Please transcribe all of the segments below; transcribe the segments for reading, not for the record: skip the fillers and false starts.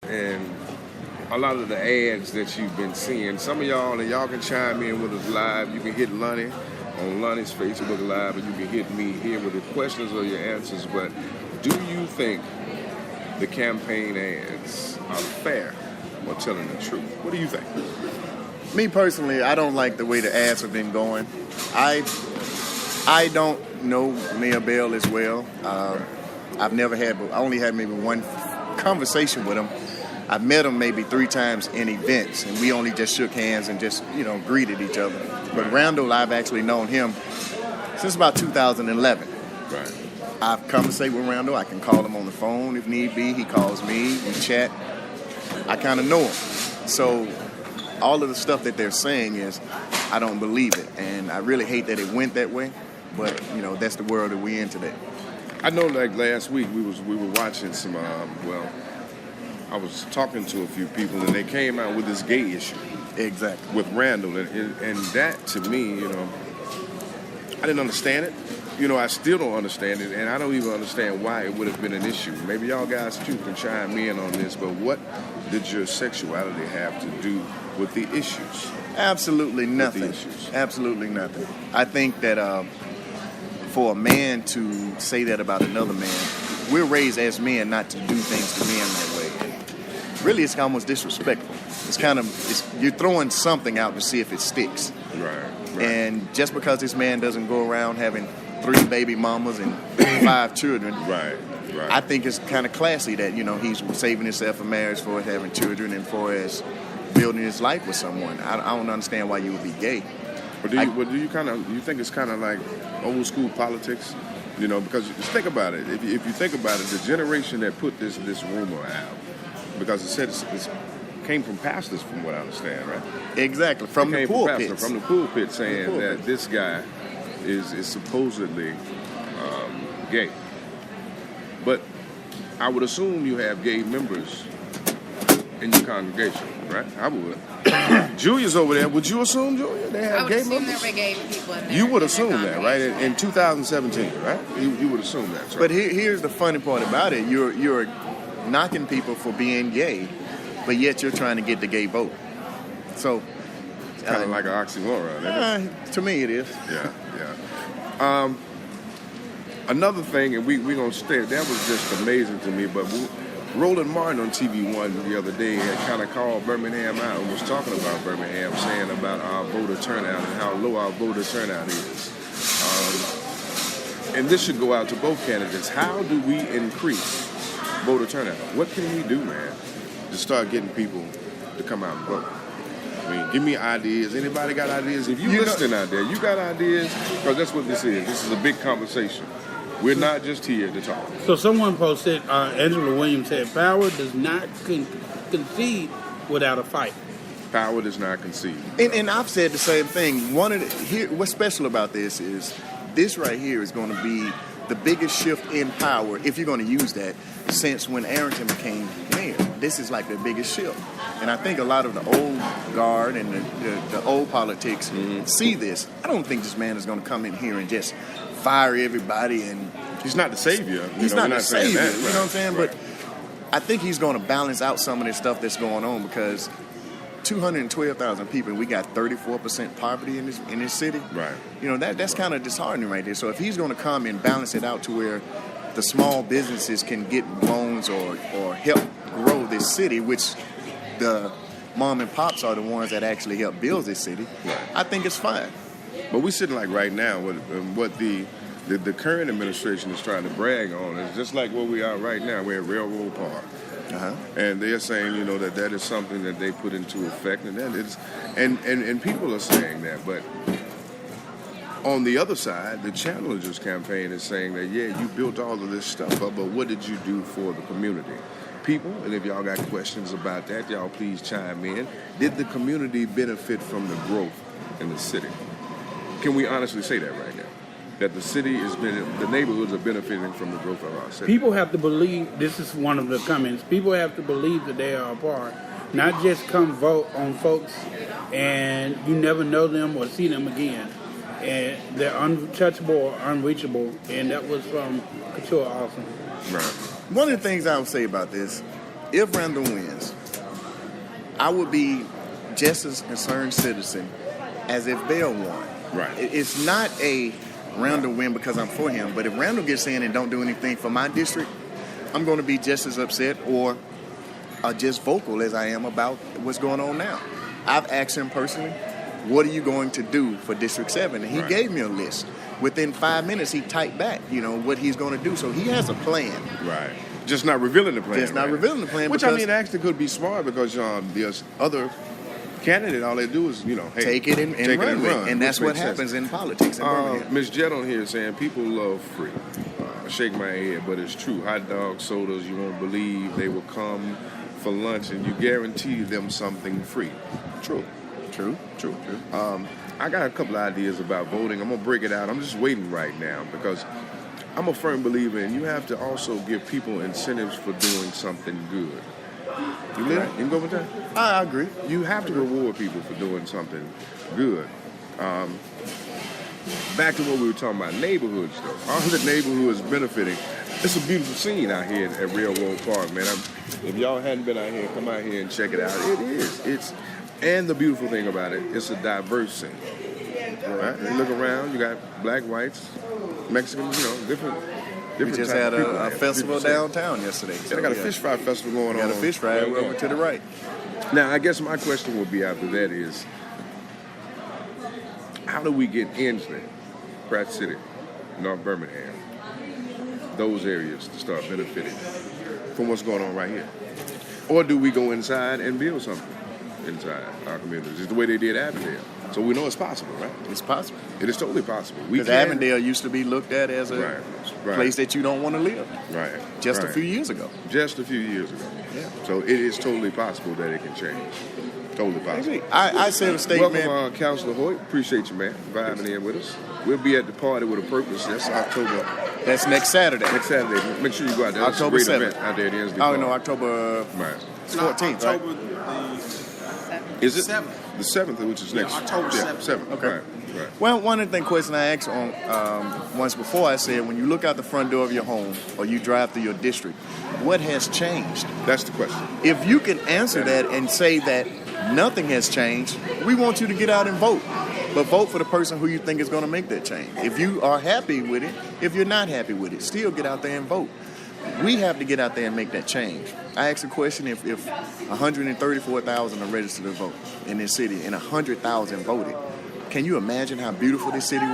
and a lot of the ads that you've been seeing. Some of y'all, and y'all can chime in with us live. You can hit Lonnie on Lonnie's Facebook Live, and you can hit me here with the questions or your answers. But do you think the campaign ads are fair or telling the truth? What do you think? Me personally, I don't like the way the ads have been going. I don't know Mayor Bell as well. I only had maybe one conversation with him. I've met him maybe 3 times in events, and we only just shook hands and just, greeted each other. But Randall, I've actually known him since about 2011. Right. I've conversated with Randall. I can call him on the phone if need be. He calls me. We chat. I kind of know him. So all of the stuff that they're saying is, I don't believe it. And I really hate that it went that way. But, that's the world that we're in today. I know, like last week, we were watching some, I was talking to a few people, and they came out with this gay issue. Exactly. With Randall. And that, to me, I didn't understand it. I still don't understand it, and I don't even understand why it would have been an issue. Maybe y'all guys, too, can chime in on this, but what did your sexuality have to do with the issues? Absolutely nothing. Absolutely nothing. I think that for a man to say that about another man, we're raised as men not to do things to men that way. Really, it's almost disrespectful. You're throwing something out to see if it sticks. Right. And just because this man doesn't go around having 3 baby mamas and 5 children, right. I think it's kind of classy that he's saving himself for marriage, for having children, and for as building his life with someone. I don't understand why you would be gay. But do you think it's kind of like old school politics? Because just think about it. If you think about it, the generation that put this rumor out, because it said it came from pastors, from what I understand, right? Exactly, from the pulpit. From the pulpit, saying that this guy is supposedly gay. But I would assume you have gay members in your congregation, right? I would. Julia's over there. Would you assume, Julia, they have gay members? I would assume there were gay people in there. You would assume that, right? In 2017, right? You would assume that. Right? But here's the funny part about it. You're knocking people for being gay, but yet you're trying to get the gay vote. So it's kind of like an oxymoron, isn't it? To me, it is. Yeah. Another thing, and we're going to stay, that was just amazing to me, but Roland Martin on TV One the other day had kind of called Birmingham out and was talking about Birmingham, saying about our voter turnout and how low our voter turnout is. And this should go out to both candidates. How do we increase voter turnout? What can we do, man, to start getting people to come out and vote? I mean, give me ideas. Anybody got ideas? If you're listening out there, you got ideas? Because that's what this is. This is a big conversation. We're not just here to talk. So someone posted, Angela Williams said, power does not concede without a fight. Power does not concede. And I've said the same thing. What's special about this is this right here is going to be the biggest shift in power, if you're going to use that, since when Arrington became mayor. This is like the biggest shift. And I think a lot of the old guard and the old politics see this. I don't think this man is going to come in here and just fire everybody. And he's not the savior. He's not the savior. That, you know what I'm saying? Right. But I think he's going to balance out some of this stuff that's going on, because 212,000 people, and we got 34% poverty in this city. Right. That's kind of disheartening right there. So if he's going to come and balance it out to where the small businesses can get loans or help grow this city, which the mom and pops are the ones that actually help build this city, right, I think it's fine. But we're sitting like right now, what the current administration is trying to brag on is just like where we are right now. We're at Railroad Park. And they're saying, that is something that they put into effect, and that is, and people are saying that. But on the other side, the Challengers campaign is saying that, yeah, you built all of this stuff up, but what did you do for the community? People, and if y'all got questions about that, y'all please chime in. Did the community benefit from the growth in the city? Can we honestly say that right now? That the neighborhoods are benefiting from the growth of our city? People have to believe, this is one of the comments, people have to believe that they are a part, not just come vote on folks and you never know them or see them again. And they're untouchable or unreachable, and that was from Couture Awesome. Right. One of the things I would say about this, if Randall wins, I would be just as concerned citizen as if Bell won. Right. It's not a Randall win because I'm for him, but if Randall gets in and don't do anything for my district, I'm going to be just as upset or just vocal as I am about what's going on now. I've asked him personally, what are you going to do for District 7? And he gave me a list. Within 5 minutes, he typed back, what he's going to do. So he has a plan. Right. Just not revealing the plan. Just not revealing the plan. Which, I mean, actually could be smart because there's other candidates, all they do is, hey, take it and run with it. And that's what happens in politics in Birmingham. Ms. Jett on here saying people love free. I shake my head, but it's true. Hot dogs, sodas, you won't believe they will come for lunch and you guarantee them something free. True. I got a couple of ideas about voting. I'm going to break it out. I'm just waiting right now because I'm a firm believer in you have to also give people incentives for doing something good. You live? You can go with that? I agree. You have to reward people for doing something good. Back to what we were talking about, neighborhoods though. All the neighborhoods benefiting. It's a beautiful scene out here at Railroad Park, man. If y'all hadn't been out here, come out here and check it out. It is. And the beautiful thing about it, it's a diverse scene. Right? You look around, you got black, whites, Mexicans, different We just had a festival downtown yesterday. So they got a fish fry festival going on. Got a fish fry over to the right. Now, I guess my question would be after that is, how do we get Inslee, Pratt City, North Birmingham, those areas to start benefiting from what's going on right here? Or do we go inside and build something inside our communities? It's the way they did Avondale. So we know it's possible, right? It's possible. It is totally possible. Because Avondale used to be looked at as a place that you don't want to live. Right. Just a few years ago. Just a few years ago. Yeah. So it is totally possible that it can change. Totally possible. I said a statement. Welcome, Councilor Hoyt. Appreciate you, man, for vibing in with us. We'll be at the party with a purpose. That's October. That's next Saturday. Next Saturday. Make sure you go out there. October It's a great 7th. event out there at the Inslee Oh, Park. no, October 14th, right? October Is it? 7th. The 7th, which is next. October 7th. 7th. Okay. Right. Well, one of the questions I asked on once before, I said, when you look out the front door of your home or you drive through your district, what has changed? That's the question. If you can answer that and say that nothing has changed, we want you to get out and vote. But vote for the person who you think is going to make that change. If you are happy with it, if you're not happy with it, still get out there and vote. We have to get out there and make that change. I asked a question, if 134,000 are registered to vote in this city and 100,000 voted, can you imagine how beautiful this city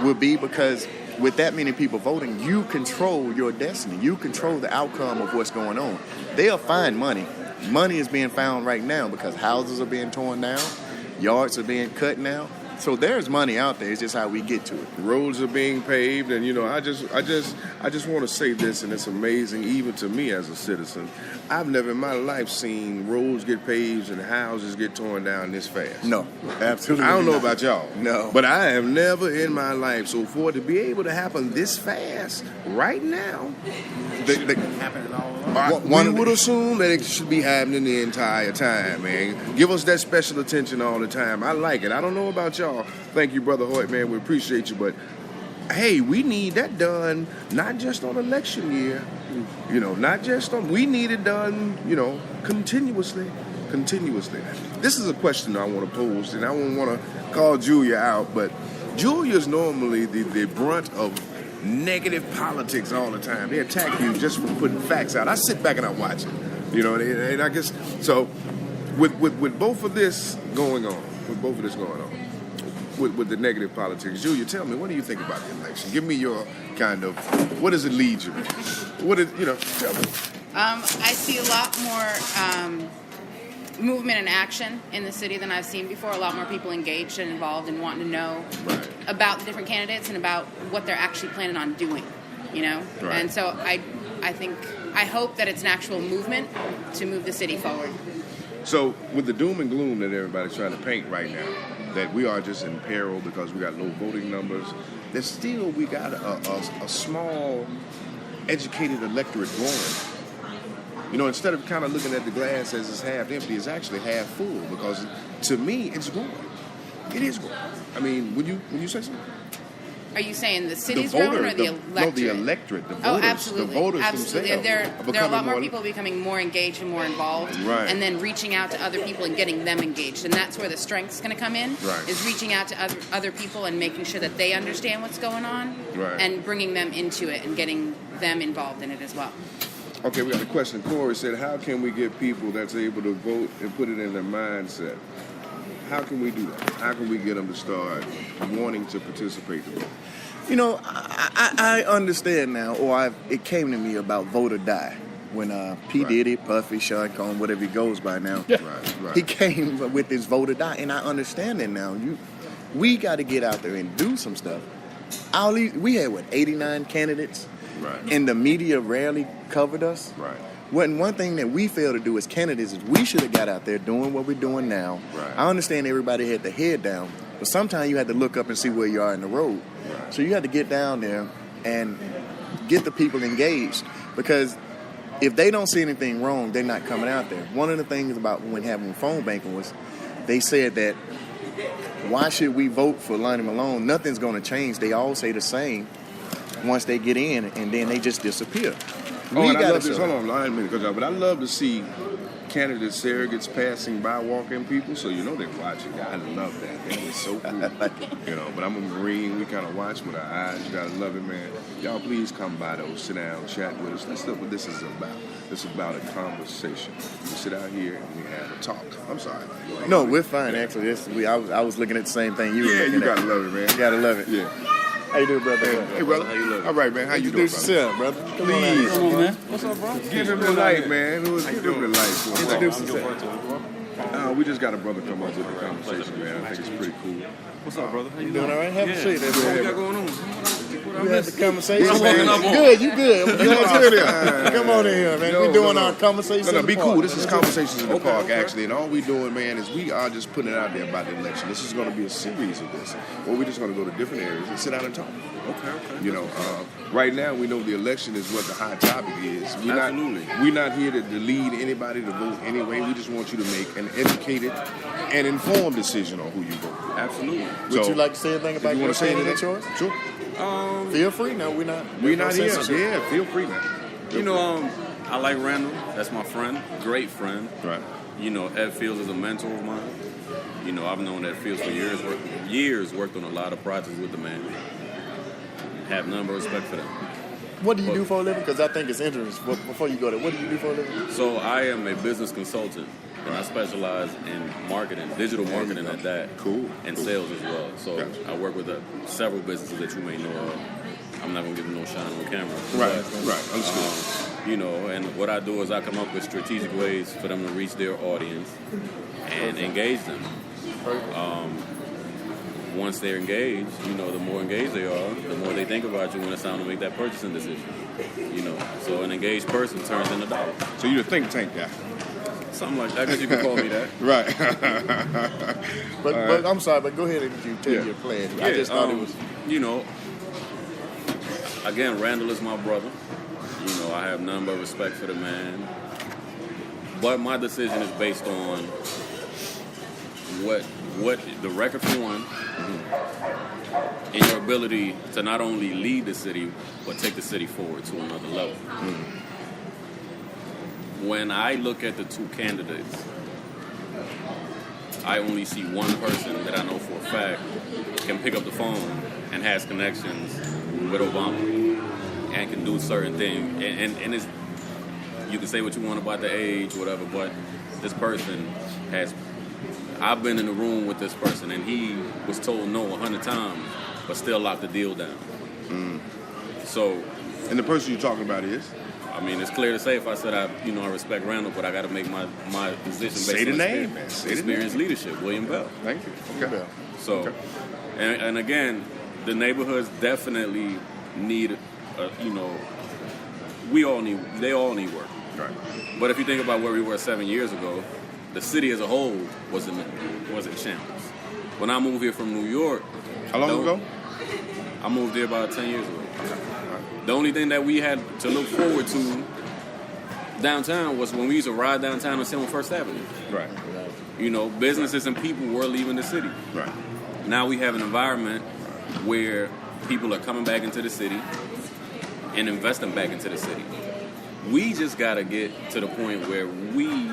will be? Because with that many people voting, you control your destiny. You control the outcome of what's going on. They'll find money. Money is being found right now because houses are being torn down, yards are being cut now. So there's money out there. It's just how we get to it. Roads are being paved, and I just want to say this, and it's amazing, even to me as a citizen. I've never in my life seen roads get paved and houses get torn down this fast. No, absolutely. I don't know not. about y'all. No, but I have never in my life. So for it to be able to happen this fast, right now, happening all along. we would assume that it should be happening the entire time, man. Give us that special attention all the time. I like it. I don't know about y'all. Thank you, Brother Hoyt, man. We appreciate you, but hey, we need that done not just on election year, we need it done, continuously. This is a question I want to pose, and I don't want to call Julia out, but Julia's normally the brunt of negative politics all the time. They attack you just for putting facts out. I sit back and I watch it, and I guess, so with both of this going on, with the negative politics. Julia, tell me, what do you think about the election? Give me your what does it lead you? Tell me. I see a lot more movement and action in the city than I've seen before. A lot more people engaged and involved and wanting to know about the different candidates and about what they're actually planning on doing, Right. And so I hope that it's an actual movement to move the city forward. So with the doom and gloom that everybody's trying to paint right now, that we are just in peril because we got low voting numbers, there's still, we got a small educated electorate growing. Instead of kind of looking at the glass as it's half empty, it's actually half full, because to me, it's growing. It is growing. I mean, would you say so? Are you saying the city's voter, growing or the electorate? No, the electorate, the voters. Oh, absolutely. The voters absolutely. themselves There are a lot more more people becoming more engaged and more involved. Right. And then reaching out to other people and getting them engaged. And that's where the strength's going to come in, Right. is reaching out to other people and making sure that they understand what's going on Right. and bringing them into it and getting them involved in it as well. Okay, we got a question. Corey said, how can we get people that's able to vote and put it in their mindset? How can we do that? How can we get them to start wanting to participate to vote? You know, I understand now, it came to me about vote or die. When P. Right. Diddy, Puffy, Sean Combs, whatever he goes by now, Right. he came with his vote or die, and I understand it now. We got to get out there and do some stuff. We had, 89 candidates? Right. And the media rarely covered us. Right. One thing that we fail to do as candidates is we should have got out there doing what we're doing now. Right. I understand everybody had their head down, but sometimes you had to look up and see where you are in the road. Right. So you had to get down there and get the people engaged, because if they don't see anything wrong, they're not coming out there. One of the things about when having phone banking was they said that, why should we vote for Lonnie Malone? Nothing's going to change. They all say the same once they get in, and then they just disappear. Oh, and I love this. Hold on, line a minute, but I love to see candidates, surrogates passing by walking people, so you know they're watching. I love that. That is so cool. You know, but I'm a Marine. We kind of watch with our eyes. You gotta love it, man. Y'all please come by though, sit down, chat with us. That's what this is about. This is about a conversation. We sit out here and we have a talk. I'm sorry. No, we're fine actually. I was looking at the same thing you were Yeah, looking you at. gotta love it, man. You gotta love it. Yeah. How you doing, brother? Hey, brother. How you looking? All right, man. How you doing, Introduce brother? yourself, brother. Come Please. on, Come on, man. What's up, bro? Give him the light, man. Give him the light for a Introduce moment. yourself. We just got a brother come up with the conversation, man. I think it's pretty cool. What's up, brother? How you Doing all right? Have a seat, there, What we got man. going on? We had the conversation, I'm man. walking up on. Good, you good. Come on in here, man. No, We're doing no. our conversation. No, in be the cool. park. This is Conversations in the Park, actually. And all we doing, man, is we are just putting it out there about the election. This is going to be a series of this, where we're just going to go to different areas and sit down and talk. Okay. You know, right now we know the election is what the hot topic is. Absolutely. We're not here to lead anybody to vote anyway. We just want you to make an educated and informed decision on who you vote for. Absolutely. Would you like to say anything about you your want to say candidate anything? choice? Sure. Feel free. No, we're not. We're there's no not here. censorship. Yeah, feel free, man. You know, I like Randall. That's my friend. Great friend. Right. You know, Ed Fields is a mentor of mine. You know, I've known Ed Fields for years, worked on a lot of projects with the man. Have none but respect for them. What do you do for a living? Because I think it's interesting. Before you go there, what do you do for a living? So I am a business consultant, and I specialize in marketing, digital marketing at that. Cool. And Cool. sales as well. So Gotcha. I work with several businesses that you may know of. I'm not going to give them no shine on camera. Right. But, Right. Understood. you know, and what I do is I come up with strategic ways for them to reach their audience and engage them. Once they're engaged, you know, the more engaged they are, the more they think about you when it's time to make that purchasing decision. You know, so an engaged person turns into dollars. So you're a think tank guy. Something like that, I guess you can call me that. Right. But I'm sorry, but go ahead and you tell Yeah. your plan. I just thought it was. You know, again, Randall is my brother. You know, I have none but respect for the man. But my decision is based on what the record for one, and your ability to not only lead the city, but take the city forward to another level. When I look at the two candidates, I only see one person that I know for a fact can pick up the phone and has connections with Obama and can do certain things. And it's, you can say what you want about the age, whatever, but this person has. I've been in the room with this person, and he was told no 100 times, but still locked the deal down. So, And the person you're talking about is? I mean, it's clear to say if I said I respect Randall, but I got to make my position based Say the on name, man. Say the experience, leadership. William Bell. Thank you. Okay. So, Okay. and again, the neighborhoods definitely need, they all need work. Right. But if you think about where we were 7 years ago, the city as a whole was in shambles. When I moved here from New York, How long ago? I moved here about 10 years ago. The only thing that we had to look forward to downtown was when we used to ride downtown and sit on First Avenue. Right. You know, businesses and people were leaving the city. Right. Now we have an environment where people are coming back into the city and investing back into the city. We just got to get to the point where we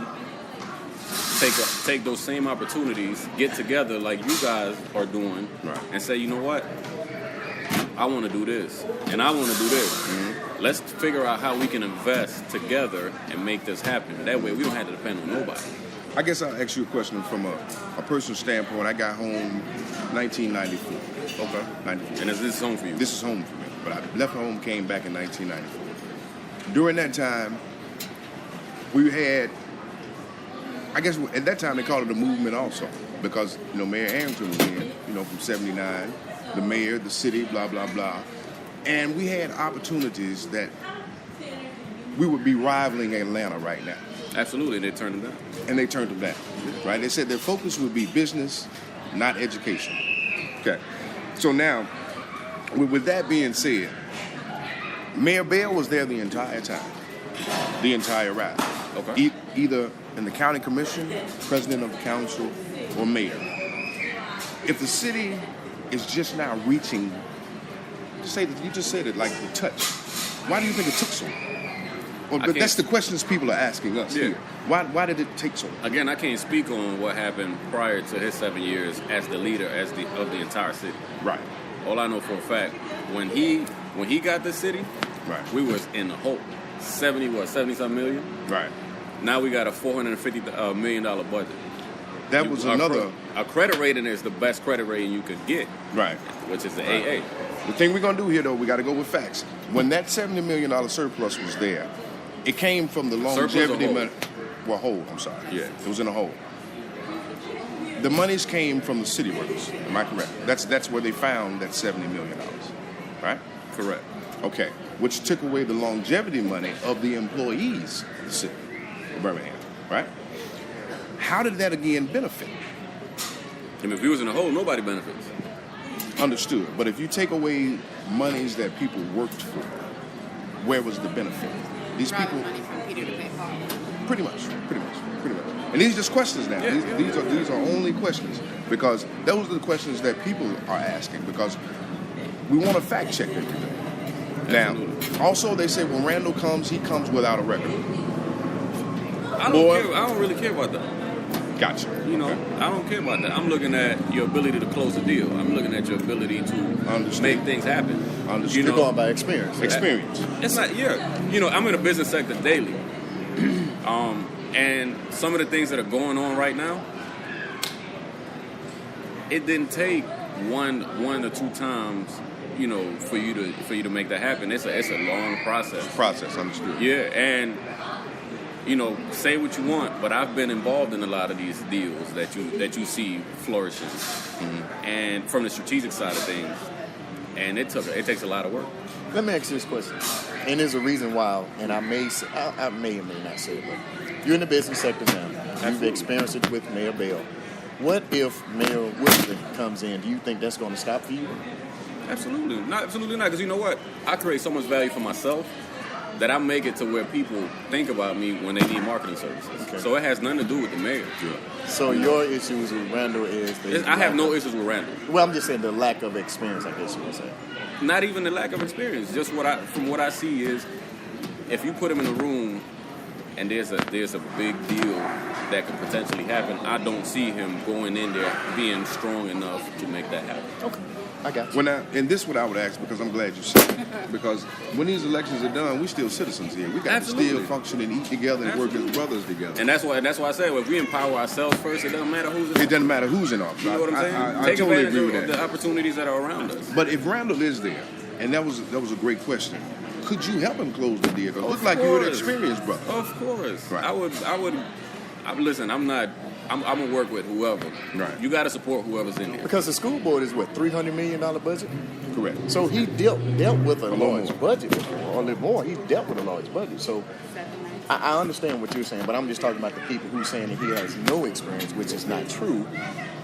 take those same opportunities, get together like you guys are doing, Right. and say, you know what? I want to do this, and I want to do this. Mm-hmm. Let's figure out how we can invest together and make this happen. That way, we don't have to depend on nobody. I guess I'll ask you a question from a personal standpoint. I got home 1994. Okay. 94. And is this home for you? This is home for me. But I left home, came back in 1994. During that time, we had, I guess at that time they called it a movement also, because, Mayor Arrington was in, from 79, the mayor, the city, blah, blah, blah. And we had opportunities that we would be rivaling Atlanta right now. Absolutely, they turned them down. And they turned them down, right? They said their focus would be business, not education. Okay. So now, with that being said, Mayor Bell was there the entire time, the entire ride. Okay. Either in the county commission, president of the council, or mayor. If the city is just now reaching, you just said it, like the touch, why do you think it took so long? Well, but that's the questions people are asking us here. Why did it take so long? Again, I can't speak on what happened prior to his 7 years as the leader of the entire city. Right. All I know for a fact, when he got the city, Right. we was in the hole. 70-something million. Right. Now we got a $450 million budget. That was another. Our credit rating is the best credit rating you could get, Right. which is the Right. AA. The thing we're going to do here, though, we got to go with facts. When that $70 million surplus was there, it came from the longevity Surplus or hole? money. Well, hole, I'm sorry. Yeah. It was in a hole. The monies came from the city workers. Am I correct? That's where they found that $70 million, right? Correct. Okay. Which took away the longevity money of the employees of the city of Birmingham, right? How did that again benefit? I mean, if he was in the hole, nobody benefits. Understood. But if you take away monies that people worked for, where was the benefit? These Robbing people, money from Peter to pay Paul. pretty much. And these are just questions now. Yeah. These are only questions, because those are the questions that people are asking, because we want to fact check everything. Now, also they say when Randall comes, he comes without a record. I don't really care about that. Gotcha. Okay. I don't care about that. I'm looking at your ability to close a deal. I'm looking at your ability to make things happen. Understood. You're going by experience. Experience. It's not, I'm in the business sector daily. And some of the things that are going on right now, it didn't take one or two times, for you to make that happen. It's a long process. Understood. Yeah, and say what you want, but I've been involved in a lot of these deals that you see flourishing, and from the strategic side of things, and it takes a lot of work. Let me ask you this question, and there's a reason why, and I may or may not say it, but you're in the business sector now. You've experienced it with Mayor Bell. What if Mayor Woodley comes in? Do you think that's going to stop for you? Absolutely not, because you know what? I create so much value for myself that I make it to where people think about me when they need marketing services. Okay. So it has nothing to do with the mayor. So your issues with Randall is I have no issues with Randall. Well, I'm just saying the lack of experience, I guess you would say. Not even the lack of experience. Just from what I see is, if you put him in a room and there's a big deal that could potentially happen, I don't see him going in there being strong enough to make that happen. Okay, I got you. And this is what I would ask, because I'm glad you said it. Because when these elections are done, we still citizens here. We got to still function and eat together and work as brothers together. And that's why I say, if we empower ourselves first, it doesn't matter who's in office. It doesn't matter who's in office. You know what I'm saying? I Take totally advantage agree with of that. the opportunities that are around us. But if Randall is there, and that was a great question, could you help him close the deal? 'Cause it looked like you were an experienced brother. Of course. Right. I would. Listen, I'm gonna work with whoever. Right. You got to support whoever's in here. Because the school board is what, $300 million budget? Correct. So he dealt with a large more. budget before, or a little more. He dealt with a large budget. So I understand what you're saying, but I'm just talking about the people who are saying that he has no experience, which is not true.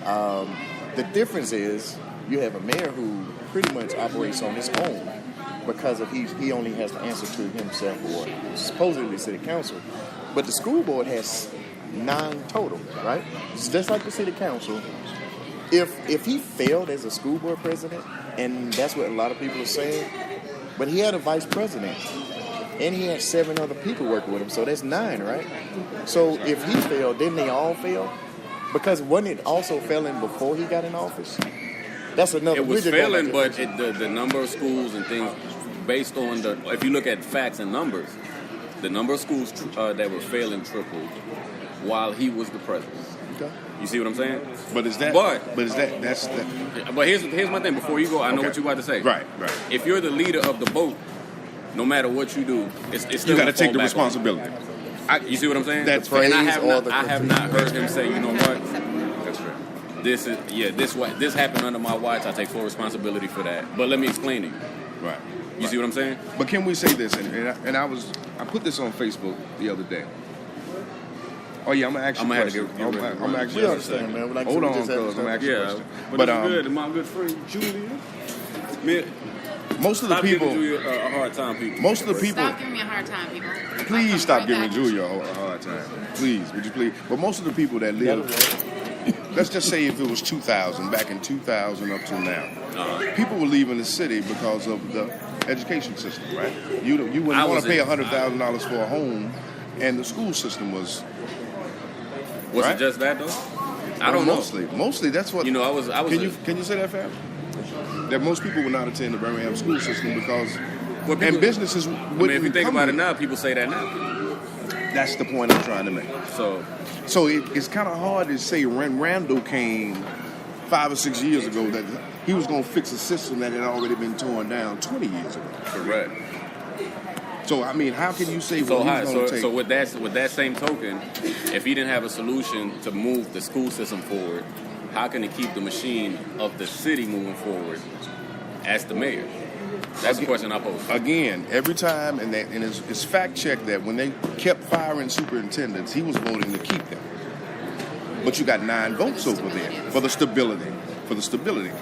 The difference is you have a mayor who pretty much operates on his own because of he only has to answer to himself or supposedly the city council. But the school board has 9 total, right? It's just like the city council. If he failed as a school board president, And that's what a lot of people are saying. But he had a vice president. And he had 7 other people working with him. So that's 9, right? So if he failed, didn't they all fail? Because wasn't it also failing before he got in office? That's another. It was failing, but the number of schools and things based on if you look at facts and numbers, the number of schools that were failing tripled while he was the president. Okay. You see what I'm saying? But is that? That's the. But here's my thing. Before you go, I know what you're about to say. Right. If you're the leader of the boat, no matter what you do, it's still You got to take the fall back on responsibility. you see what I'm saying? That's and I phrase have not heard him say, you know what? That's right. This happened under my watch. I take full responsibility for that. But let me explain to you. Right. You see what I'm saying? But can we say this? And I put this on Facebook the other day. Oh yeah, I'm gonna ask you a question. I'm gonna ask you We a understand, man. Like, Hold we on, just cuz I'm gonna ask you a Yeah, question. but it's good. And my good friend Julia. Most of the Stop people. giving Julia a hard time, people. Most of the people. Stop giving me a hard time, people. Please stop Right giving back. Julia a hard time. Please, would you please? But most of the people that live, let's just say if it was 2000, back in 2000 up to now, people were leaving the city because of the education system, right? You wouldn't want to pay $100,000 for a home, and the school system was. Was right? it just that though? I don't know. Mostly that's what. You know, I was. Can you say that, Fab? That most people would not attend the Birmingham school system because, Well, people- and businesses wouldn't. I mean, if you think come about it here. now, people say that now. That's the point I'm trying to make. So it's kind of hard to say when Randall came 5 or 6 years ago that he was going to fix a system that had already been torn down 20 years ago. Correct. So I mean, how can you say So what he's going to take? So with that same token, if he didn't have a solution to move the school system forward, how can he keep the machine of the city moving forward as the mayor? That's the question I pose. Again, every time, and it's fact checked that when they kept firing superintendents, he was voting to keep them. But you got 9 votes over there for the stability,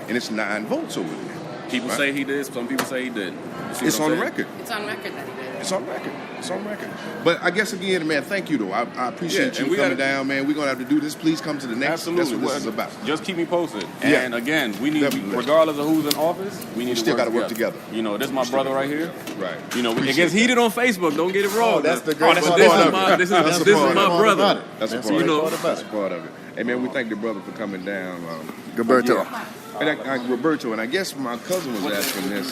and it's 9 votes over there. People right? say he did. Some people say he didn't. It's on the record. It's on record that he did. It's on record. But I guess again, man, thank you though. I appreciate you coming down, man. We're gonna have to do this. Please come to the next. Absolutely. That's what this is about. Just keep me posted. Yeah. And again, we need, Definitely. regardless of who's in office, we need still to gotta work together. You know, this is my brother right here. Right. You know, it Appreciate gets heated on Facebook. Don't get it wrong. that's the great This part is about my it. this That's is the part my about brother. That's a That's part. you know, That's a part of it. Hey man, we thank the brother for coming down. Gilberto. Yeah. And Roberto, and I guess my cousin was asking this: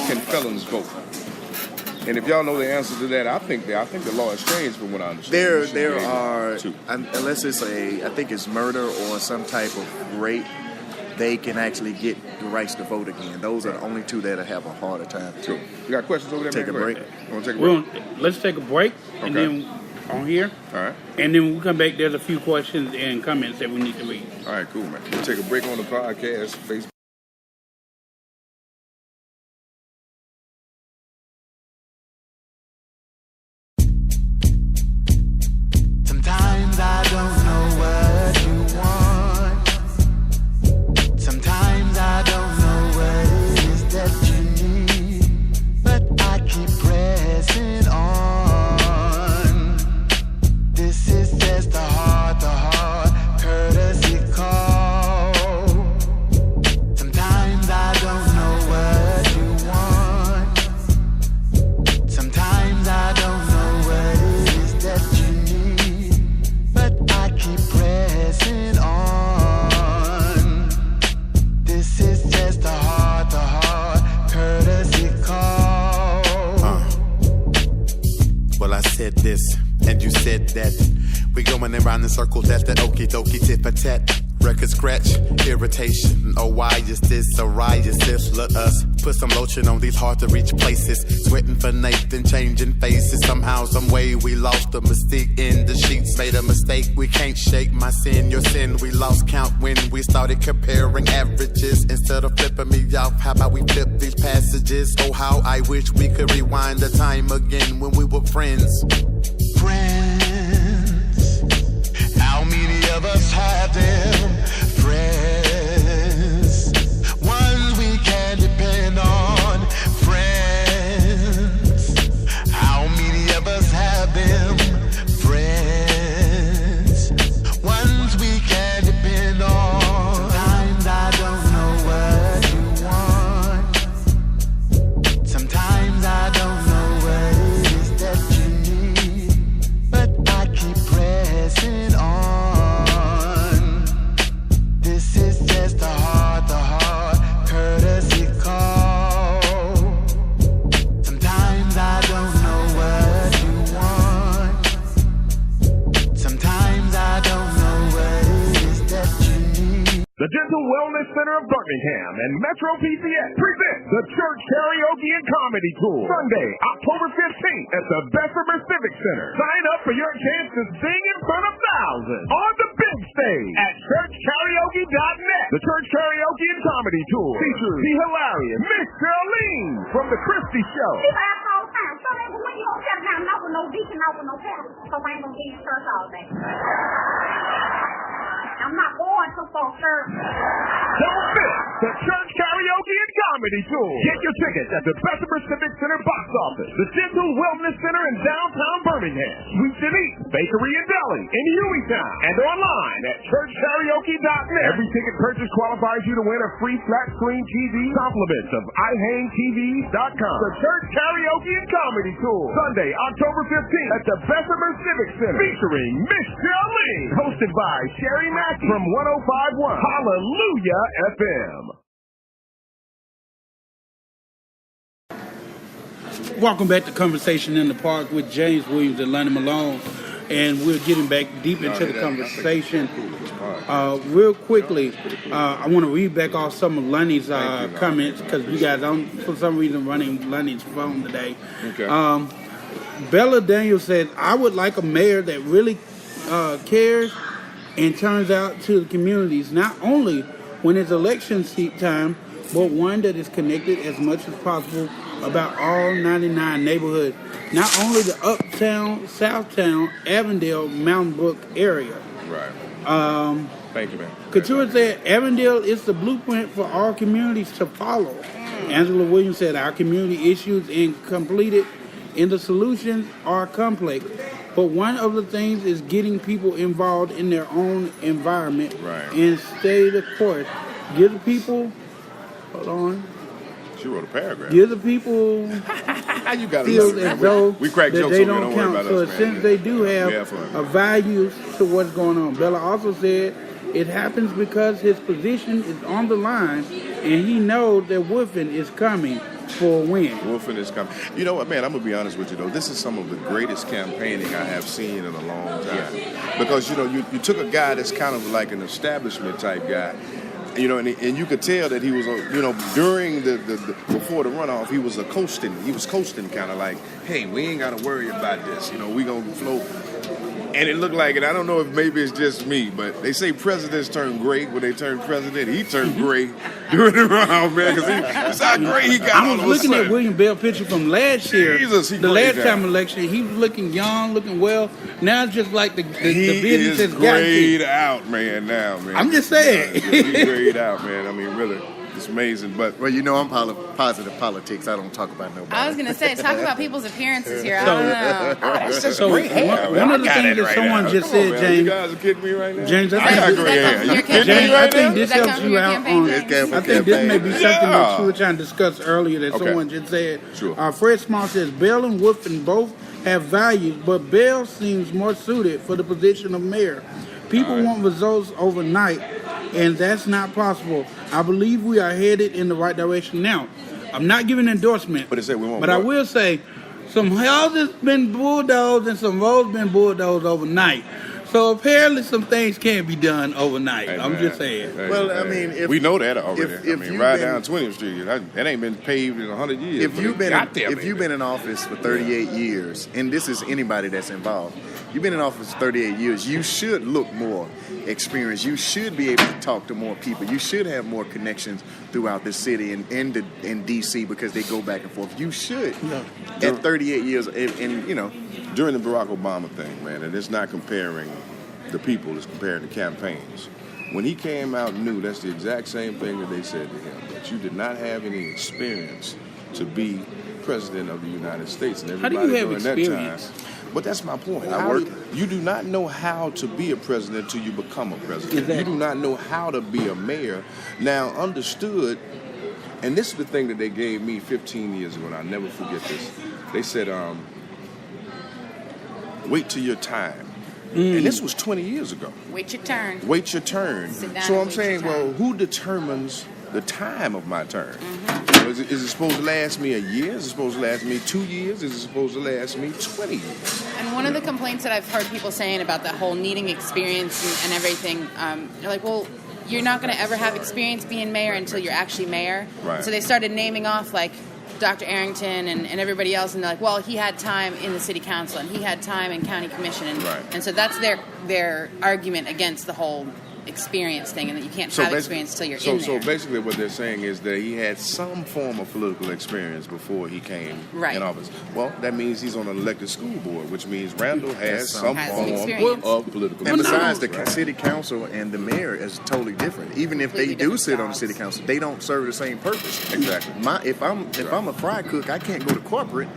can felons vote? And if y'all know the answer to that, I think the law has changed from what I understand. There are, two. unless it's I think it's murder or some type of rape, they can actually get the rights to vote again. Those are the only 2 that have a harder time to. You got questions over there? Take man? a Go break. ahead. Want to take a break? Let's take a break, and Okay. then on here, All right. and then when we come back, there's a few questions and comments that we need to read. All right, cool, man. We'll take a break on the podcast, Facebook. Sometimes I don't know what you want. Sometimes I don't know what it is that you need. But I keep pressing on. This is just a heart courtesy call. Sometimes I don't know what you want. Sometimes I don't know what it is that you need. But I keep pressing on. This is just a heart courtesy call. Well, I said this, and you said that. We going around in circles, that's that okie dokie tit for tat. Record scratch, irritation. Oh, why is this so riotous? Let us put some lotion on these hard to reach places. Sweating for Nathan, changing faces. Somehow, some way, we lost the mystique in the sheets. Made a mistake, we can't shake my sin, your sin. We lost count when we started comparing averages. Instead of flipping me off, how about we flip these passages? Oh, how I wish we could rewind the time again when we were friends. Friends, how many of us have them? Friends, ones we can depend on. Friends, how many of us have them? Friends, ones we can depend on. Sometimes I don't know what you want. the Dental Wellness Center of Birmingham, and Metro PCS present the Church Karaoke and Comedy Tour. Sunday, October 15th at the Bessemer Civic Center. Sign up for your chance to sing in front of thousands on the big stage at churchkaraoke.net. The Church Karaoke and Comedy Tour features the hilarious Miss Charlene from The Christie Show. People ask all the time, so then when you don't tell them, not with no deacon, not with no pastor, because I ain't going to be in church all day. I'm not going to full service. Don't miss the Church Karaoke and Comedy Tour. Get your tickets at the Bessemer Civic Center box office, the Dental Wellness Center in downtown Birmingham, Sweet Denise Bakery and Deli in Hueytown, and online at churchkaraoke.net. Every ticket purchase qualifies you to win a free flat screen TV. Compliments of iHangTVs.com. The Church Karaoke and Comedy Tour, Sunday, October 15th at the Bessemer Civic Center, featuring Miss Charlene, hosted by Sherry Mackey from 105.1 Hallelujah FM. Welcome back to Conversation in the Park with James Williams and Lonnie Malone. And we're getting back deep into the conversation. Real quickly, I want to read back off some of Lonnie's comments because you guys, for some reason, running Lonnie's phone today. Okay. Bella Daniels said, I would like a mayor that really cares and turns out to the communities, not only when it's election seat time, but one that is connected as much as possible about all 99 neighborhoods, not only the Uptown, Southtown, Avondale, Mountain Brook area. Right. Thank you, man. Couture said, Avondale is the blueprint for all communities to follow. Angela Williams said, our community issues completed and the solutions are complex. But one of the things is getting people involved in their own environment and stay the course. Give the people, hold on. She wrote a paragraph. Give the people you got feel as though we crack that jokes they over don't here. Don't worry count. about So us, since they do have fun, a value to what's going on. Bella also said it happens because his position is on the line and he knows that Wolfen is coming for a win. Wolfen is coming. You know what, man, I'm going to be honest with you, though. This is some of the greatest campaigning I have seen in a long time. Because, you know, you took a guy that's kind of like an establishment type guy, you know, and you could tell that he was, you know, during the before the runoff, he was coasting. He was coasting kind of like, hey, we ain't got to worry about this. You know, we going to float. And it looked like it. I don't know if maybe it's just me, but they say presidents turn gray when they turn president. He turned gray during the runoff, man, because that's how gray he got. I was looking at William Bell picture from last year. Jesus, the last time election, he was looking young, looking well. Now it's just like the business has grayed out, man. Now, man. I'm just saying. He's grayed out, man. I mean, really. It's amazing, but well, you know, I'm positive politics. I don't talk about nobody. I was going to say, talk about people's appearances here. I don't know. That's just so great hair. One of the things that someone just said, James. You guys are kidding me right now. James, I got great hair. You kidding me right now? I think this helps you out on. I think this may be something that you were trying to discuss earlier that someone just said. Sure. Fred Small says Bell and Wolfen both have values, but Bell seems more suited for the position of mayor. People want results overnight, and that's not possible. I believe we are headed in the right direction now. I'm not giving endorsement, but I will say some houses been bulldozed and some roads been bulldozed overnight. So apparently some things can't be done overnight. Hey, I'm just saying. Well, I mean, we know that already. If I mean, right down 20th Street, that ain't been paved in 100 years. If you've been in office for 38 years, and this is anybody that's involved, you've been in office for 38 years, you should look more experienced. You should be able to talk to more people. You should have more connections throughout the city and in D.C. because they go back and forth. You should. At 38 years, and you know. During the Barack Obama thing, man, and it's not comparing the people, it's comparing the campaigns. When he came out new, that's the exact same thing that they said to him, that you did not have any experience to be president of the United States. And everybody how do you have during experience? that time. But that's my point. You do not know how to be a president until you become a president. Exactly. You do not know how to be a mayor. Now, understood, and this is the thing that they gave me 15 years ago, and I'll never forget this. They said, wait till your time. And this was 20 years ago. Wait your turn. Wait your turn. Sit down So and I'm wait saying, your turn. well, who determines the time of my turn? Mm-hmm. You know, is it supposed to last me a year? Is it supposed to last me 2 years? Is it supposed to last me 20 years? And one of the complaints that I've heard people saying about that whole needing experience and everything, they're like, well, you're not going to ever have experience being mayor until you're actually mayor. Right. So they started naming off like Dr. Arrington and everybody else, and they're like, well, he had time in the city council and he had time in county commission, and so that's their argument against the whole experience thing, and that you can't have experience until you're in there. So basically what they're saying is that he had some form of political experience before he came in office. Well, that means he's on an elected school board, which means Randall has some form of political and experience. besides, the city council and the mayor is totally different. Even if they do sit on the city council, they don't serve the same purpose. Exactly. If I'm a fry cook, I can't go to corporate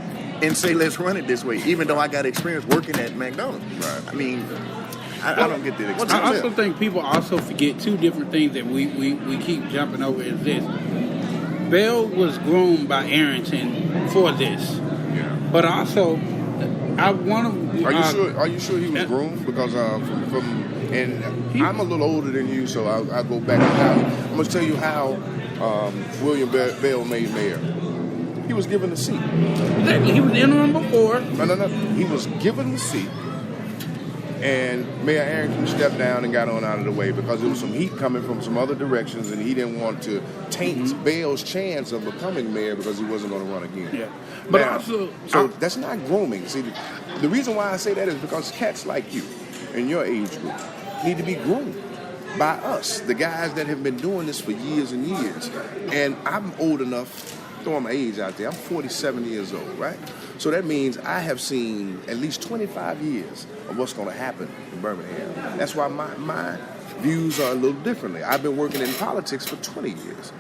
and say let's run it this way, even though I got experience working at McDonald's. Right. I mean, I don't get that experience. I also think people also forget two different things that we keep jumping over is this. Bell was groomed by Arrington for this. Yeah. But also, I want to... Are you sure he was groomed? Because I'm a little older than you, so I'll go back to how... I'm going to tell you how William Bell made mayor. He was given the seat. Exactly. He was interim before. No. He was given the seat. And Mayor Arrington stepped down and got on out of the way because there was some heat coming from some other directions, and he didn't want to taint Bell's chance of becoming mayor because he wasn't going to run again. Yeah, but now, also, that's not grooming. See, the reason why I say that is because cats like you in your age group need to be groomed by us, the guys that have been doing this for years and years. And I'm old enough. Throwing my age out there, I'm 47 years old, right? So that means I have seen at least 25 years of what's going to happen in Birmingham. That's why my views are a little differently. I've been working in politics for 20 years,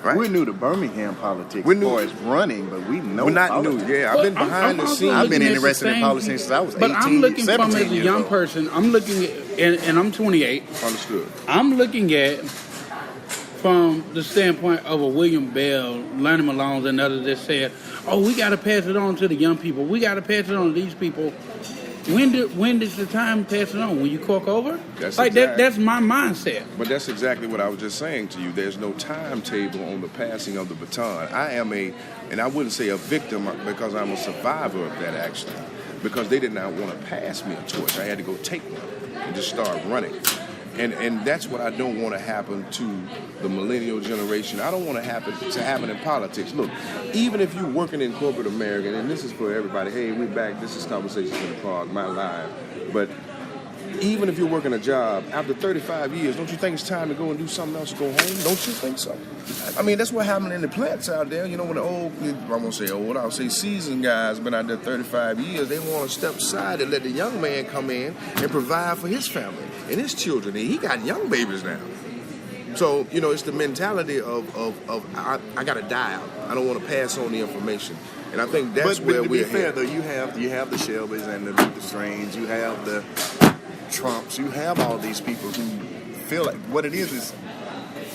right? We're new to Birmingham politics We're new. as far as running, but we know We're not politics. new, yeah. I've been behind the scenes. I've been interested in politics since I was 18, But I'm looking from 17 as a years young old. person, I'm looking at, and I'm 28. Understood. I'm looking at from the standpoint of a William Bell, Lonnie Malone, and others that said, "Oh, we got to pass it on to the young people. We got to pass it on to these people." When does the time pass it on? When you cork over? That's That's my mindset. But that's exactly what I was just saying to you. There's no timetable on the passing of the baton. I am and I wouldn't say a victim because I'm a survivor of that actually, because they did not want to pass me a torch. I had to go take one and just start running. And that's what I don't want to happen to the millennial generation. I don't want to happen in politics. Look, even if you're working in corporate America, and this is for everybody, hey, we're back, this is Conversations in the Park, my live. But even if you're working a job, after 35 years, don't you think it's time to go and do something else, go home? Don't you think so? I mean, that's what happened in the plants out there. You know, when the I won't say old, I'll say seasoned guys been out there 35 years, they want to step aside and let the young man come in and provide for his family and his children. And he got young babies now. So, you know, it's the mentality of I got to die out. I don't want to pass on the information. And I think that's where we're to be fair, headed. though, you have the Shelbys and the Strange, you have the Trumps, you have all these people who feel like what it is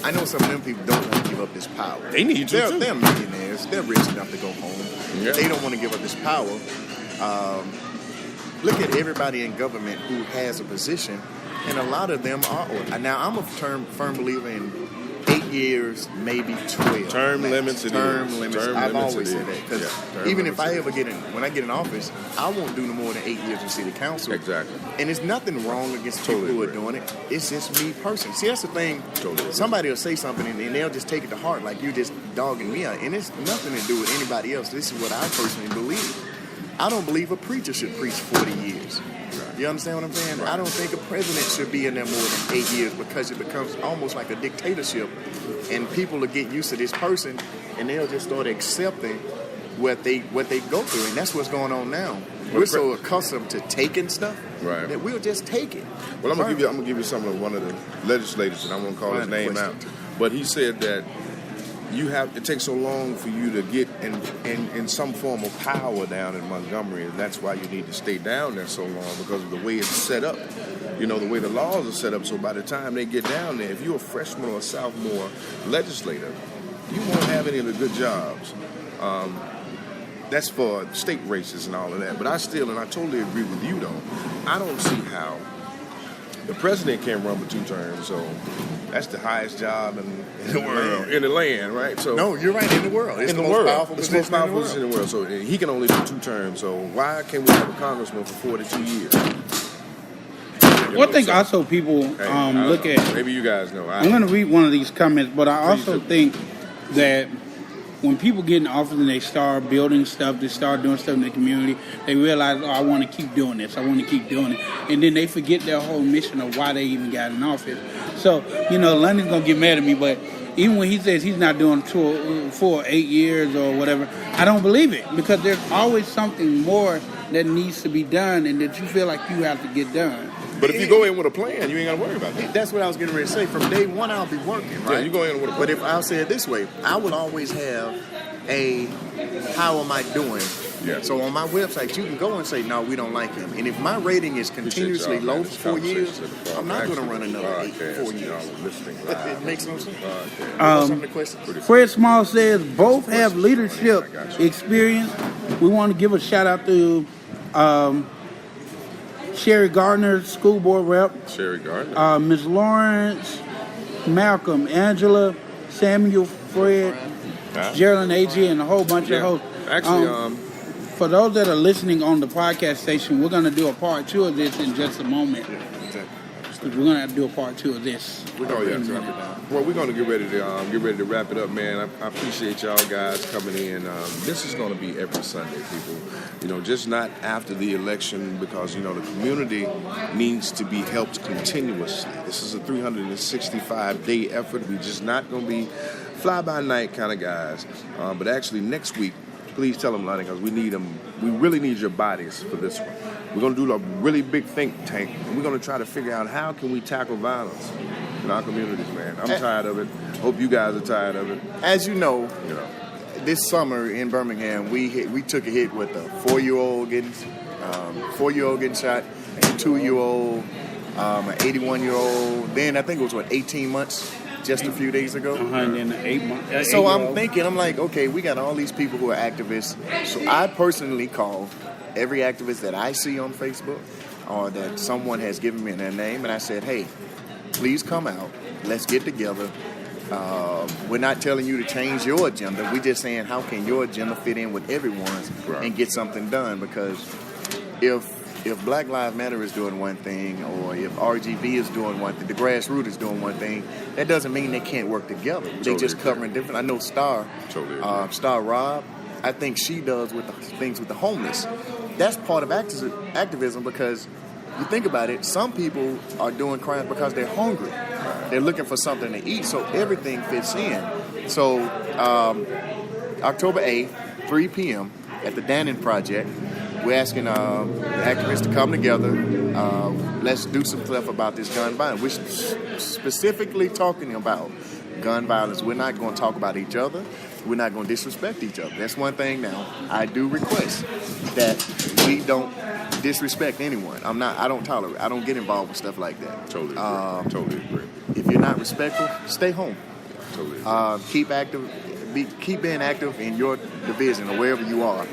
I know some of them people don't want to give up this power. They need to, too. They're millionaires. They're rich enough to go home. Yeah. They don't want to give up this power. Look at everybody in government who has a position, and a lot of them are. Now, I'm a firm believer in 8 years, maybe 12. Term limits. I've always said that because even if I ever when I get in office, I won't do no more than 8 years in city council. Exactly. And there's nothing wrong against people who are doing it. It's just me personally. See, that's the thing. Somebody will say something and they'll just take it to heart like you're just dogging me out. And it's nothing to do with anybody else. This is what I personally believe. I don't believe a preacher should preach 40 years. You understand what I'm saying? Right. I don't think a president should be in there more than 8 years because it becomes almost like a dictatorship, and people will get used to this person, and they'll just start accepting what they go through, and that's what's going on now. We're so accustomed to taking stuff that we'll just take it. Well, I'm gonna give you some of one of the legislators, and I won't call his name out, but he said that it takes so long for you to get in some form of power down in Montgomery, and that's why you need to stay down there so long because of the way it's set up. You know, the way the laws are set up, so by the time they get down there, if you're a freshman or a sophomore legislator, you won't have any of the good jobs. That's for state races and all of that. But I totally agree with you, though. I don't see how the president can't run for 2 terms, so that's the highest job in the world, in the land, right? So no, you're right, in the world. It's the most powerful position in the world. So he can only do 2 terms. So why can't we have a congressman for 42 years? One thing also people look at. Maybe you guys know. I'm going to read one of these comments, but I also think that when people get in office and they start building stuff, they start doing stuff in the community, they realize, I want to keep doing this. I want to keep doing it. And then they forget their whole mission of why they even got in office. So, London's going to get mad at me, but even when he says he's not doing tour for 8 years or whatever, I don't believe it, because there's always something more that needs to be done and that you feel like you have to get done. But if you go in with a plan, you ain't got to worry about that. That's what I was getting ready to say. From day one, I'll be working, right? Yeah, you go in with a plan. But if I'll say it this way, I will always have a how am I doing? Yeah. So on my website, you can go and say, no, we don't like him. And if my rating is continuously low for 4 years, I'm not going to run another 4 years. It makes no sense. Fred Small says both have leadership experience. We want to give a shout out to Sherry Gardner, school board rep. Sherry Gardner. Ms. Lawrence, Malcolm, Angela, Samuel, Fred, Geraldine A.G., and a whole bunch of hosts. Actually, for those that are listening on the podcast station, we're going to do a part 2 of this in just a moment. We're going to have to do a part 2 of this. Well, we're going to get ready to wrap it up, man. I appreciate y'all guys coming in. This is going to be every Sunday, people. Just not after the election, because the community needs to be helped continuously. This is a 365-day effort. We're just not going to be fly-by-night kind of guys. But actually, next week, please tell them, Lonnie, because we need them. We really need your bodies for this one. We're going to do a really big think tank, and we're going to try to figure out how can we tackle violence in our communities, man. I'm tired of it. Hope you guys are tired of it. As you know, this summer in Birmingham, we took a hit with a 4-year-old getting shot, a 2-year-old, an 81-year-old. Then I think it was 18 months. Just a few days ago. And then 8 months. So I'm thinking, I'm like, okay, we got all these people who are activists. So I personally call every activist that I see on Facebook or that someone has given me their name, and I said, hey, please come out. Let's get together. We're not telling you to change your agenda. We're just saying, how can your agenda fit in with everyone's and get something done? Because if Black Lives Matter is doing one thing, or if RGB is doing one thing, the grassroots is doing one thing, that doesn't mean they can't work together. They just covering different. I know Star Rob, I think she does with the things with the homeless. That's part of activism, because you think about it, some people are doing crimes because they're hungry. They're looking for something to eat, so everything fits in. So October 8th, 3 p.m. at the Dannon Project, we're asking activists to come together. Let's do some stuff about this gun violence. We're specifically talking about gun violence. We're not going to talk about each other. We're not going to disrespect each other. That's one thing now. I do request that we don't disrespect anyone. I don't tolerate. I don't get involved with stuff like that. Totally agree. If you're not respectful, stay home. Totally agree. Keep active. Keep being active in your division or wherever you are.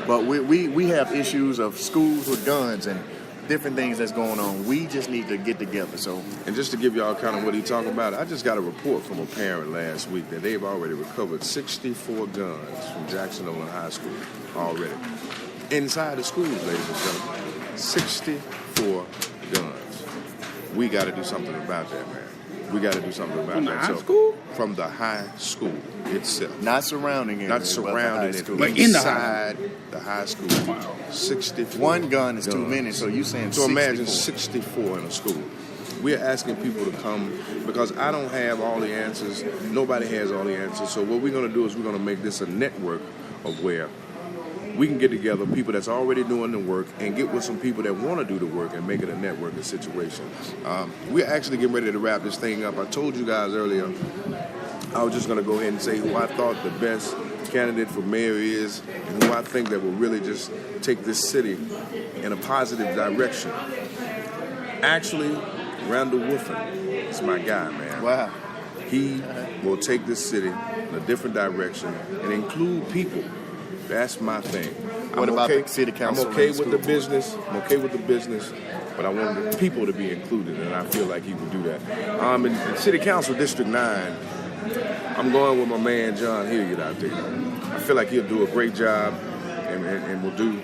But we have issues of schools with guns and different things that's going on. We just need to get together. And just to give y'all kind of what he's talking about, I just got a report from a parent last week that they've already recovered 64 guns from Jackson Olin High School already. Inside the schools, ladies and gentlemen, 64 guns. We got to do something about that, man. We got to do something about from that. The high school? From the high school itself. Not surrounding it. Not surrounding it. But inside the high school. Wow. 64. One gun is too many, so you're saying 64. So imagine 64 in a school. We're asking people to come because I don't have all the answers. Nobody has all the answers. So what we're going to do is we're going to make this a network of where we can get together people that's already doing the work and get with some people that want to do the work and make it a networking situation. We're actually getting ready to wrap this thing up. I told you guys earlier, I was just going to go ahead and say who I thought the best candidate for mayor is and who I think that will really just take this city in a positive direction. Actually, Randall Woodfin is my guy, man. Wow. He will take this city in a different direction and include people. That's my thing. What about the city council? I'm okay with the business. But I want the people to be included, and I feel like he will do that. In City Council District 9, I'm going with my man John Hilliard out there. I feel like he'll do a great job, and will do,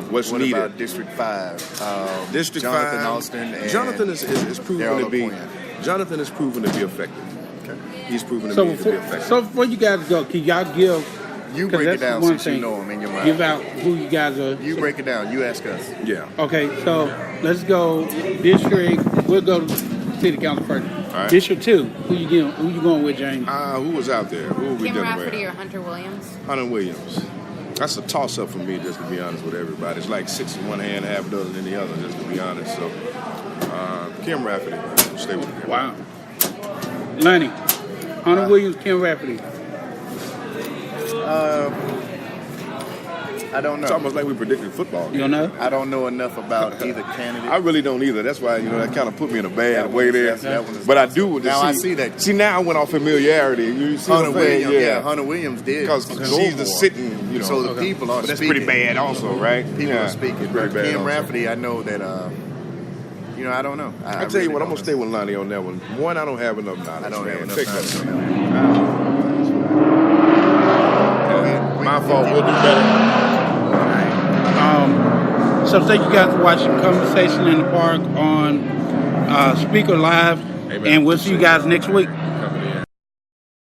what's what needed. about District 5? District Jonathan 5. Austin and Jonathan is proven Darryl to be. LaPointe. Jonathan is proven to be effective. Okay. He's proven to So be before, effective. so before you guys go, can y'all give? You 'cause break it that's down one since you thing. know him in your mind. Give out who you guys are. You break it down. You ask us. Yeah. Okay, so let's go district. We'll go to city council first. All right. District 2. Who you going with, James? Who was out there? Who were we Kim done Rafferty with? or Hunter Williams? Hunter Williams. That's a toss-up for me, just to be honest with everybody. It's like 6 in one hand, half a dozen in the other, just to be honest. So, Kim Rafferty, stay with him. Wow. Lonnie, Hunter Williams, Kim Rafferty. I don't know. It's almost like we predicted football. You don't know? I don't know enough about either candidate. I really don't either. That's why, that kind of put me in a bad That way one- there. that one is But I awesome. do. Now I see that. See, now I went off familiarity. You see what Hunter I'm saying? Williams, Yeah. Hunter Williams did. Because go she's the more. sitting, So the people are But that's speaking. pretty bad also, right? People Yeah, are speaking. it's pretty But bad Kim also. Rafferty, I know that. I don't know. I tell you what, I'm going to stay with Lonnie on that one. One, I don't have enough knowledge. I don't have enough Take knowledge that. on that. My fault. We'll do better. So thank you guys for watching Conversation in the Park on Speaker Live, Amen. and we'll see you guys next week. Company